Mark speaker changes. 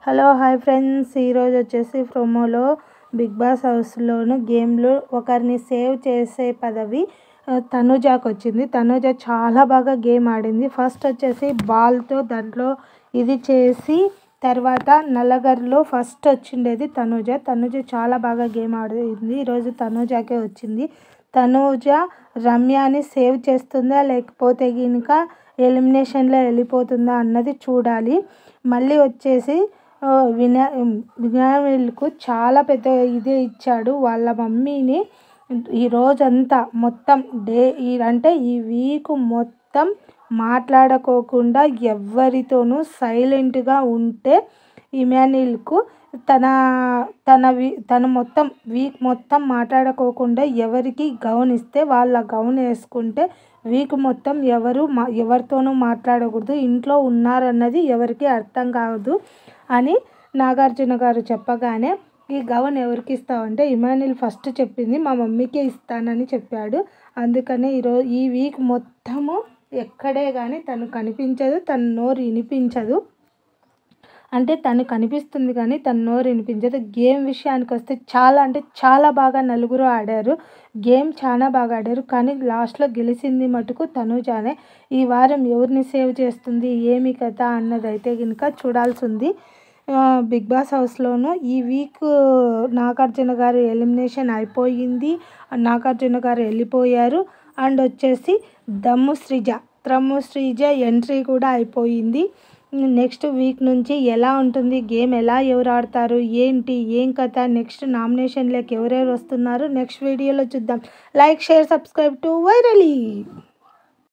Speaker 1: Hello hi friends, ఈరోజు వచ్చేసి ప్రోమోలో బిగ్ బాస్ హౌస్లోను గేమ్లో ఒకరిని సేవ్ చేసే పదవి తనుజాకు వచ్చింది. తనుజ చాలా బాగా గేమ్ ఆడింది. ఫస్ట్ వచ్చేసి బాల్తో దాంట్లో ఇది చేసి తర్వాత నల్లగర్లో ఫస్ట్ వచ్చిండేది తనుజ చాలా బాగా గేమ్ ఆడింది. ఈరోజు తనుజాకే వచ్చింది. తనుజ రమ్యని సేవ్ చేస్తుందా లేకపోతే కనుక ఎలిమినేషన్లో వెళ్ళిపోతుందా అన్నది చూడాలి. మళ్ళీ వచ్చేసి వినాయకులకు చాలా పెద్ద ఇదే ఇచ్చాడు. వాళ్ళ మమ్మీని ఈ రోజంతా మొత్తం అంటే ఈ వీక్ మొత్తం మాట్లాడుకోకుండా ఎవరితోనూ సైలెంట్గా ఉంటే ఇమాన్యుయల్కు తన మొత్తం వీక్ మొత్తం మాట్లాడుకోకుండా ఎవరికి గౌన్ ఇస్తే వాళ్ళ గౌన్ వేసుకుంటే వీక్ మొత్తం ఎవరితోనూ మాట్లాడకూడదు, ఇంట్లో ఉన్నారన్నది ఎవరికి అర్థం కాదు అని నాగార్జున గారు చెప్పగానే ఈ గౌన్ ఎవరికి ఇస్తావంటే ఇమాన్యుయల్ ఫస్ట్ చెప్పింది మా మమ్మీకే ఇస్తానని చెప్పాడు. అందుకనే ఈ వీక్ మొత్తము ఎక్కడే కానీ తను కనిపించదు, తన నోరు వినిపించదు. అంటే తను కనిపిస్తుంది కానీ తన నోరు వినిపించదు. గేమ్ విషయానికి వస్తే చాలా అంటే చాలా బాగా నలుగురు ఆడారు. గేమ్ చాలా బాగా ఆడారు. కానీ లాస్ట్లో గెలిచింది మటుకు తనుజానే. ఈ వారం ఎవరిని సేవ్ చేస్తుంది ఏమి కథ అన్నదైతే కనుక చూడాల్సి ఉంది. బిగ్ బాస్ హౌస్లోనూ ఈ వీక్ నాగార్జున గారు ఎలిమినేషన్ అయిపోయింది. నాగార్జున గారు వెళ్ళిపోయారు. అండ్ వచ్చేసి దమ్ము శ్రీజ ఎంట్రీ కూడా అయిపోయింది. నెక్స్ట్ వీక్ నుంచి ఎలా ఉంటుంది గేమ్, ఎవరు ఆడతారు, ఏం కథ, నెక్స్ట్ నామినేషన్లోకి ఎవరెవరు వస్తున్నారు నెక్స్ట్ వీడియోలో చూద్దాం. Like, share, subscribe to virally.